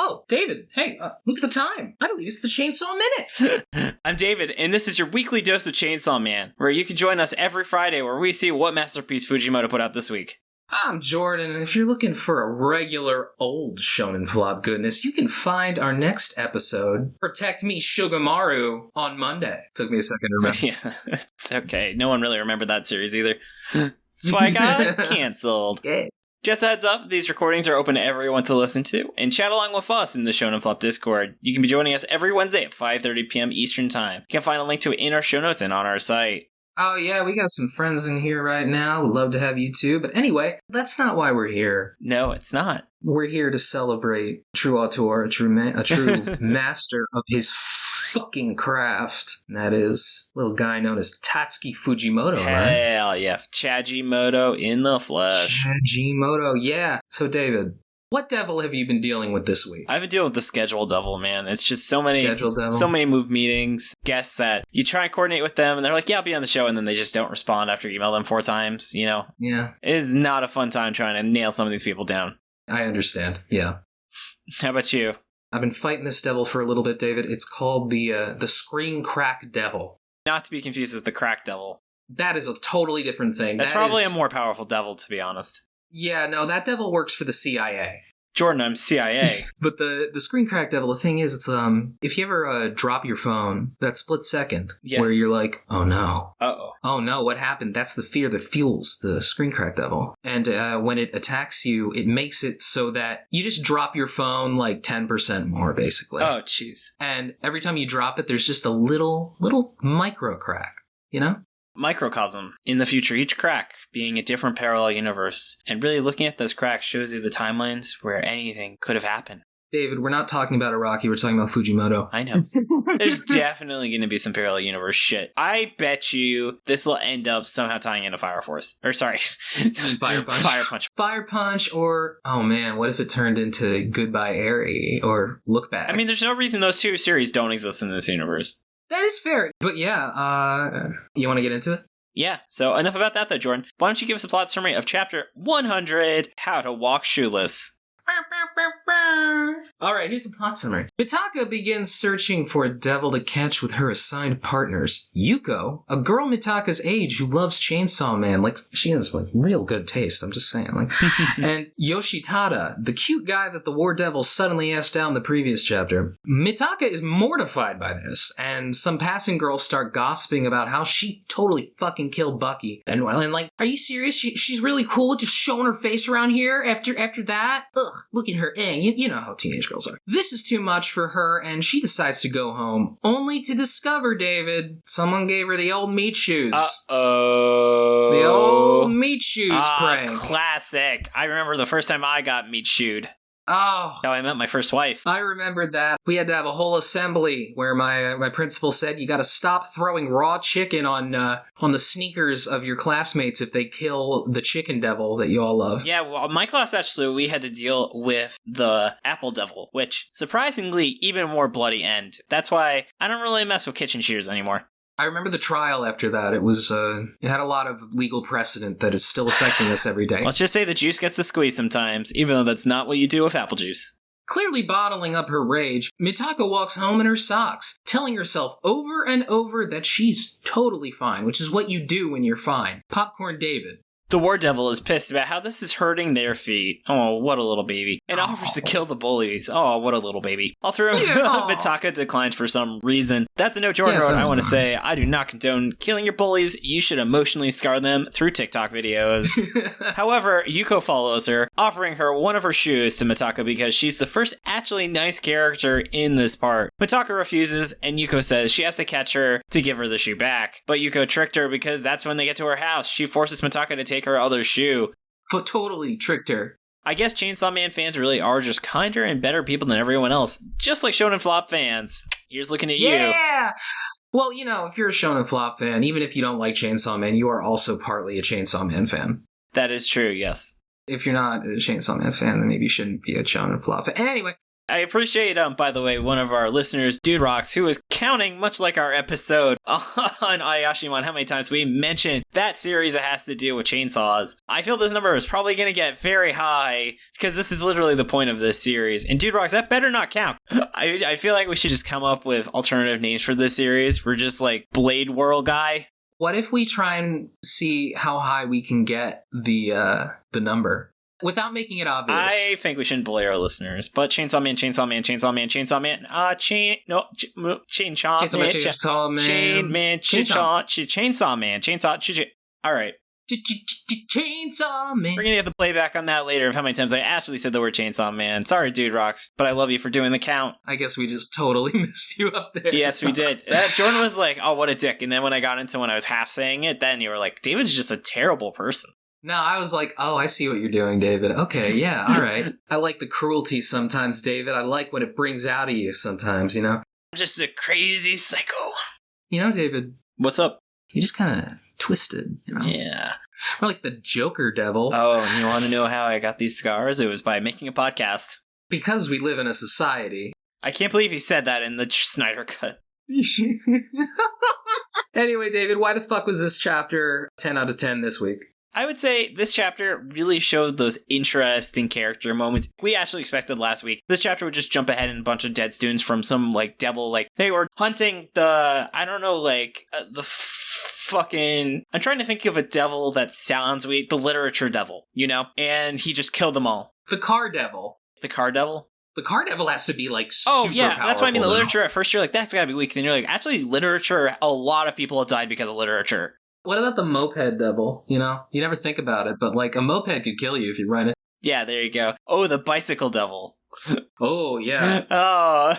Oh, David, hey, look at the time. I believe it's the Chainsaw Minute. I'm David, and this is your weekly dose of Chainsaw Man, where you can join us every Friday where we see what masterpiece Fujimoto put out this week. I'm Jordan, and if you're looking for a regular old Shonen Flop goodness, you can find our next episode, Protect Me Shugamaru, on Monday. Took me a second to remember. Yeah, it's okay. No one really remembered that series either. That's why I got canceled. Yeah. Just a heads up, these recordings are open to everyone to listen to, and chat along with us in the Shonen Flop Discord. You can be joining us every Wednesday at 5:30 p.m. Eastern Time. You can find a link to it in our show notes and on our site. Oh yeah, we got some friends in here right now. We'd love to have you too. But anyway, that's not why we're here. No, it's not. We're here to celebrate true auteur, a true master of his fucking craft. And that is a little guy known as Tatsuki Fujimoto, right? Hell yeah. Chajimoto in the flesh. Chajimoto, yeah. So David, what devil have you been dealing with this week? I've been dealing with the schedule devil, man. It's just so many move meetings, guests that you try and coordinate with them, and they're like, yeah, I'll be on the show, and then they just don't respond after you email them 4 times, you know? Yeah. It is not a fun time trying to nail some of these people down. I understand, yeah. How about you? I've been fighting this devil for a little bit, David. It's called the screen crack devil. Not to be confused with the crack devil. That is a totally different thing. That's probably a more powerful devil, to be honest. Yeah, no, that devil works for the CIA. Jordan, I'm CIA. But the screen crack devil, the thing is, it's if you ever drop your phone, that split second where you're like, oh no. Uh-oh. Oh no, what happened? That's the fear that fuels the screen crack devil. And when it attacks you, it makes it so that you just drop your phone like 10% more, basically. Oh, jeez. And every time you drop it, there's just a little micro crack, you know? Microcosm. In the future, each crack being a different parallel universe. And really looking at those cracks shows you the timelines where anything could have happened. David, we're not talking about Araki, we're talking about Fujimoto. I know. There's definitely going to be some parallel universe shit. I bet you this will end up somehow tying into Fire Force. Or sorry. Fire Punch. Fire Punch. Fire Punch, or, oh man, what if it turned into Goodbye Eri or Look Back? I mean, there's no reason those two series don't exist in this universe. That is fair. But yeah, you want to get into it? Yeah, so enough about that though, Jordan. Why don't you give us a plot summary of Chapter 100, How to Walk Shoeless? Alright, here's the plot summary. Mitaka begins searching for a devil to catch with her assigned partners. Yuko, a girl Mitaka's age who loves Chainsaw Man, like, she has, like, real good taste, I'm just saying, like, and Yoshitada, the cute guy that the war devil suddenly asked down the previous chapter. Mitaka is mortified by this, and some passing girls start gossiping about how she totally fucking killed Bucky. And like, are you serious? She's really cool just showing her face around here after that? Ugh, look at her. You know how teenage girls are. This is too much for her, and she decides to go home, only to discover, David, someone gave her the old meat shoes. Uh-oh. The old meat shoes prank. Classic. I remember the first time I got meat shoed. Oh. How I met my first wife. I remembered that. We had to have a whole assembly where my principal said you gotta stop throwing raw chicken on the sneakers of your classmates if they kill the chicken devil that you all love. Yeah, well, my class actually, we had to deal with the apple devil, which, surprisingly, even more bloody end. That's why I don't really mess with kitchen shears anymore. I remember the trial after that. It was, it had a lot of legal precedent that is still affecting us every day. Let's just say the juice gets to squeeze sometimes, even though that's not what you do with apple juice. Clearly bottling up her rage, Mitaka walks home in her socks, telling herself over and over that she's totally fine, which is what you do when you're fine. Popcorn David. The war devil is pissed about how this is hurting their feet. Oh, what a little baby. And offers to kill the bullies. Oh, what a little baby. All through Mitaka declines for some reason. That's a note Jordan wrote. I want to say, I do not condone killing your bullies. You should emotionally scar them through TikTok videos. However, Yuko follows her, offering her one of her shoes to Mitaka because she's the first actually nice character in this part. Mitaka refuses, and Yuko says she has to catch her to give her the shoe back. But Yuko tricked her because that's when they get to her house. She forces Mitaka to take her other shoe. Totally tricked her. I guess Chainsaw Man fans really are just kinder and better people than everyone else. Just like Shonen Flop fans. Here's looking at you. Yeah! Well, you know, if you're a Shonen Flop fan, even if you don't like Chainsaw Man, you are also partly a Chainsaw Man fan. That is true, yes. If you're not a Chainsaw Man fan, then maybe you shouldn't be a Shonen Flop fan. Anyway, I appreciate, by the way, one of our listeners, Dude Rocks, who is counting, much like our episode on Ayashimon, how many times we mentioned that series that has to deal with chainsaws. I feel this number is probably going to get very high, because this is literally the point of this series. And Dude Rocks, that better not count. I feel like we should just come up with alternative names for this series. We're just like Blade Whirl Guy. What if we try and see how high we can get the number? Without making it obvious. I think we shouldn't bully our listeners, but Chainsaw Man, Chainsaw Man, Chainsaw Man, Chainsaw Man, Chainsaw. All right. Chainsaw Man. We're gonna have to play back on that later of how many times I actually said the word Chainsaw Man. Sorry, Dude Rocks, but I love you for doing the count. I guess we just totally missed you up there. Yes, we did. Jordan was like, oh, what a dick. And then when I got into when I was half saying it, then you were like, David's just a terrible person. No, I was like, oh, I see what you're doing, David. Okay, yeah, all right. I like the cruelty sometimes, David. I like when it brings out of you sometimes, you know? I'm just a crazy psycho. You know, David. What's up? You just kind of twisted, you know? Yeah. Or like the Joker devil. Oh, and you want to know how I got these scars? It was by making a podcast. Because we live in a society. I can't believe he said that in the Snyder Cut. Anyway, David, why the fuck was this chapter 10 out of 10 this week? I would say this chapter really showed those interesting character moments we actually expected last week. This chapter would just jump ahead in a bunch of dead students from some, like, devil, like, they were hunting the, I don't know, like, the fucking, I'm trying to think of a devil that sounds weird, the literature devil, you know? And he just killed them all. The car devil. The car devil? The car devil has to be, like, super powerful. Oh, yeah, that's what I mean. The literature, at first you're like, that's gotta be weak. Then you're like, actually, literature, a lot of people have died because of literature. What about the moped devil? You know, you never think about it, but like a moped could kill you if you ride it. Yeah, there you go. Oh, the bicycle devil. Oh, yeah. Oh,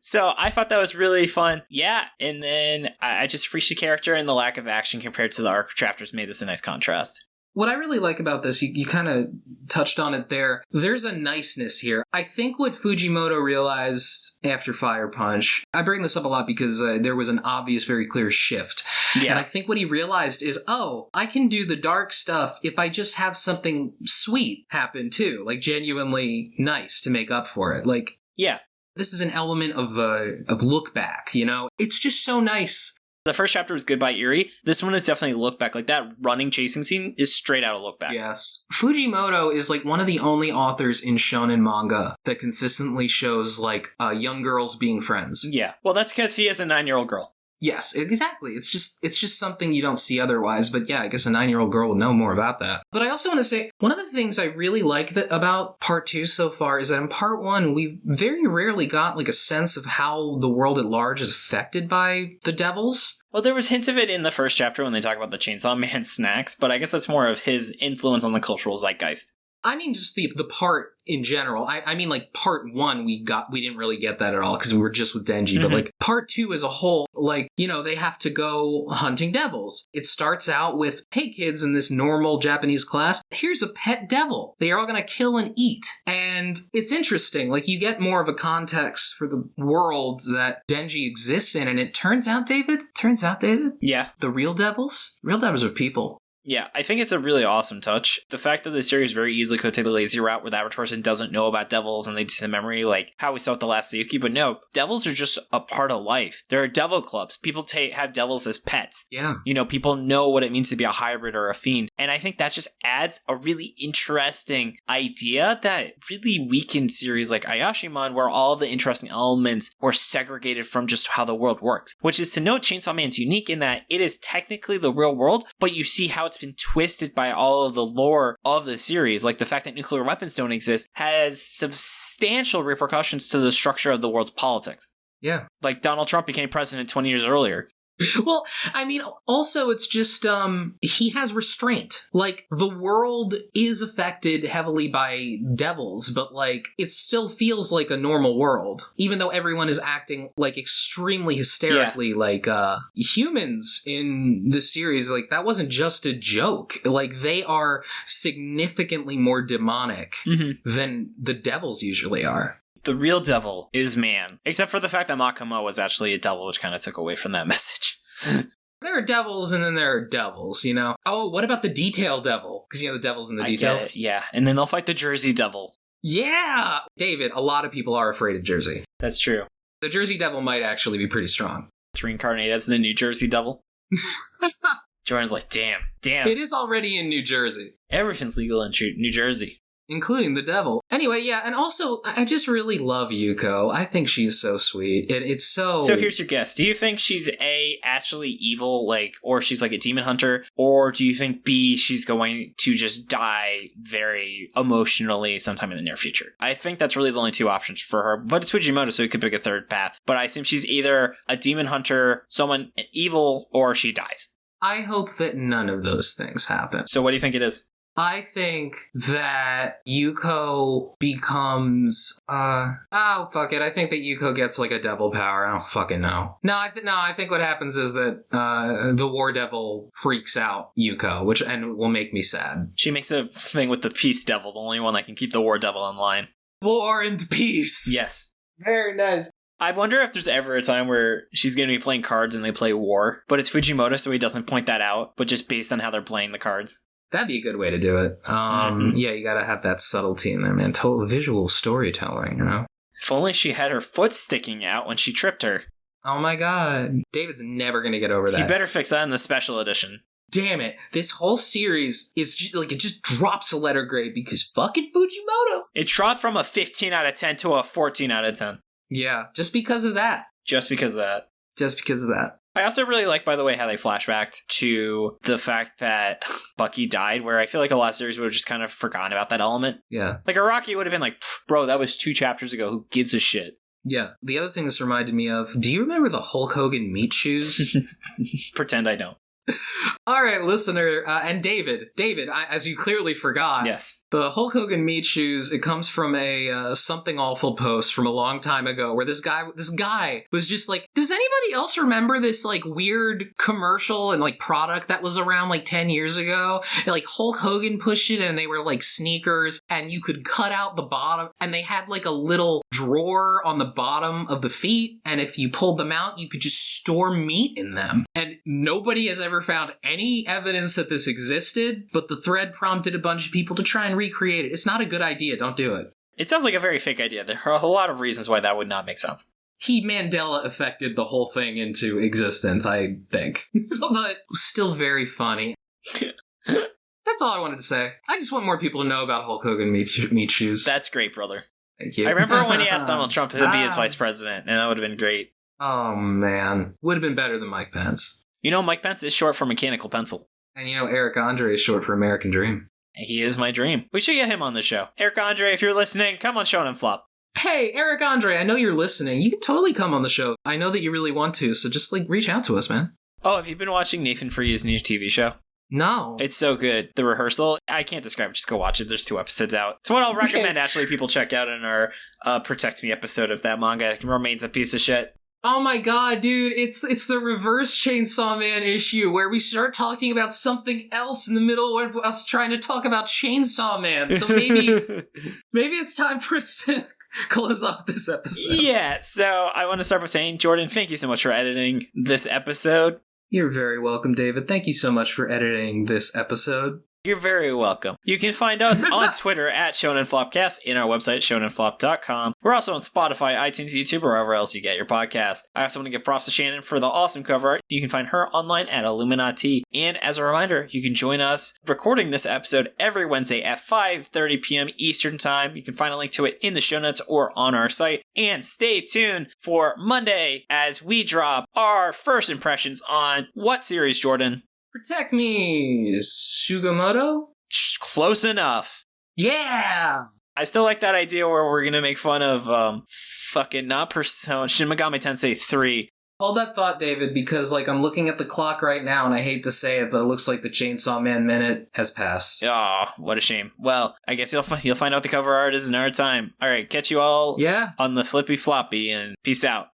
so I thought that was really fun. Yeah, and then I just appreciate the character and the lack of action compared to the arc chapters made this a nice contrast. What I really like about this, you kind of touched on it there, there's a niceness here. I think what Fujimoto realized after Fire Punch, I bring this up a lot because there was an obvious, very clear shift. Yeah. And I think what he realized is, oh, I can do the dark stuff if I just have something sweet happen too, like genuinely nice to make up for it. Like, yeah, this is an element of look back, you know? It's just so nice. The first chapter was Goodbye Eerie. This one is definitely a look back. Like that running chasing scene is straight out of look back. Yes. Fujimoto is like one of the only authors in shonen manga that consistently shows like young girls being friends. Yeah. Well, that's because he is a 9-year-old girl. Yes, exactly. It's just something you don't see otherwise. But yeah, I guess a 9-year-old girl would know more about that. But I also want to say, one of the things I really like about part 2 so far is that in part 1, we very rarely got like a sense of how the world at large is affected by the devils. Well, there was hints of it in the first chapter when they talk about the Chainsaw Man snacks, but I guess that's more of his influence on the cultural zeitgeist. I mean, just the part in general. I mean, like, part 1, we didn't really get that at all because we were just with Denji. Mm-hmm. But, like, part 2 as a whole, like, you know, they have to go hunting devils. It starts out with, hey, kids, in this normal Japanese class, here's a pet devil. They are all going to kill and eat. And it's interesting. Like, you get more of a context for the world that Denji exists in. And it turns out, David, yeah, the real devils are people. Yeah, I think it's a really awesome touch. The fact that the series very easily could take the lazy route where the average person doesn't know about devils and they just have memory, like how we saw with the last Tsuyuki. But no, devils are just a part of life. There are devil clubs. People have devils as pets. Yeah. You know, people know what it means to be a hybrid or a fiend. And I think that just adds a really interesting idea that really weakens series like Ayashimon, where all of the interesting elements were segregated from just how the world works. Which is to note, Chainsaw Man's unique in that it is technically the real world, but you see how it's been twisted by all of the lore of the series. Like the fact that nuclear weapons don't exist has substantial repercussions to the structure of the world's politics. Yeah. Like Donald Trump became president 20 years earlier. Well, I mean, also it's just, he has restraint. Like, the world is affected heavily by devils, but, like, it still feels like a normal world. Even though everyone is acting, like, extremely hysterically, like, humans in this series, like, that wasn't just a joke. Like, they are significantly more demonic than the devils usually are. The real devil is man. Except for the fact that Makamo was actually a devil, which kind of took away from that message. There are devils and then there are devils, you know? Oh, what about the detail devil? Because, you know, the devil's in the details. Yeah, and then they'll fight the Jersey devil. Yeah! David, a lot of people are afraid of Jersey. That's true. The Jersey Devil might actually be pretty strong. It's reincarnated as the New Jersey Devil. Jordan's like, damn. It is already in New Jersey. Everything's legal in New Jersey. Including the devil. Anyway, yeah, and also, I just really love Yuko. I think she's so sweet. It's so... So here's your guess. Do you think she's A, actually evil, or she's like a demon hunter? Or do you think B, she's going to just die very emotionally sometime in the near future? I think that's really the only two options for her. But it's Fujimoto, so you could pick a third path. But I assume she's either a demon hunter, someone evil, or she dies. I hope that none of those things happen. So what do you think it is? I think that Yuko becomes, fuck it. I think that Yuko gets like a devil power. I don't fucking know. I think what happens is that, the war devil freaks out Yuko, and will make me sad. She makes a thing with the peace devil, the only one that can keep the war devil in line. War and peace. Yes. Very nice. I wonder if there's ever a time where she's going to be playing cards and they play war, but it's Fujimoto, so he doesn't point that out, but just based on how they're playing the cards. That'd be a good way to do it. Yeah, you gotta have that subtlety in there, man. Total visual storytelling, you know? If only she had her foot sticking out when she tripped her. Oh my god. David's never gonna get over that. You better fix that in the special edition. Damn it. This whole series is just, it just drops a letter grade because fucking Fujimoto. It dropped from a 15 out of 10 to a 14 out of 10. Yeah, just because of that. Just because of that. I also really like, by the way, how they flashbacked to the fact that Bucky died, where I feel like a lot of series would have just kind of forgotten about that element. Yeah. Like Araki would have been like, bro, that was 2 chapters ago. Who gives a shit? Yeah. The other thing this reminded me of, do you remember the Hulk Hogan meat shoes? Pretend I don't. All right, listener, and David, as you clearly forgot, yes, the Hulk Hogan meat shoes. It comes from a something awful post from a long time ago, where this guy was just like, does anybody else remember this like weird commercial and like product that was around like 10 years ago? And, like Hulk Hogan pushed it, and they were like sneakers, and you could cut out the bottom, and they had like a little drawer on the bottom of the feet, and if you pulled them out, you could just store meat in them. And nobody has ever found any evidence that this existed, but the thread prompted a bunch of people to try and recreate it. It's not a good idea. Don't do it. It sounds like a very fake idea. There are a lot of reasons why that would not make sense. He Mandela affected the whole thing into existence, I think. But still very funny. That's all I wanted to say. I just want more people to know about Hulk Hogan meat shoes. That's great, brother. Thank you. I remember when he asked Donald Trump to be his vice president, and that would have been great. Oh, man. Would have been better than Mike Pence. You know, Mike Pence is short for mechanical pencil. And you know, Eric Andre is short for American Dream. He is my dream. We should get him on the show. Eric Andre, if you're listening, come on Shonen Flop. Hey, Eric Andre, I know you're listening. You can totally come on the show. I know that you really want to, so just, reach out to us, man. Oh, have you been watching Nathan For You's new TV show? No. It's so good. The Rehearsal, I can't describe it. Just go watch it. There's 2 episodes out. It's what I'll recommend, actually, people check out in our Protect Me episode of that manga. Remains a piece of shit. Oh my god, dude, it's the reverse Chainsaw Man issue where we start talking about something else in the middle of us trying to talk about Chainsaw Man. So maybe it's time for us to close off this episode. Yeah, so I want to start by saying, Jordan, thank you so much for editing this episode. You're very welcome, David. Thank you so much for editing this episode. You're very welcome. You can find us on Twitter at Shonen Flopcast, in our website, shonenflop.com. We're also on Spotify, iTunes, YouTube, or wherever else you get your podcast. I also want to give props to Shannon for the awesome cover art. You can find her online at illuminyatea. And as a reminder, you can join us recording this episode every Wednesday at 5:30 p.m. Eastern Time. You can find a link to it in the show notes or on our site. And stay tuned for Monday as we drop our first impressions on what series, Jordan? Protect Me, Sugimoto? Close enough. Yeah! I still like that idea where we're going to make fun of, fucking not Persona, Shin Megami Tensei 3. Hold that thought, David, because, I'm looking at the clock right now, and I hate to say it, but it looks like the Chainsaw Man minute has passed. Oh, what a shame. Well, I guess you'll find out the cover art is another time. All right, catch you all on the flippy floppy, and peace out.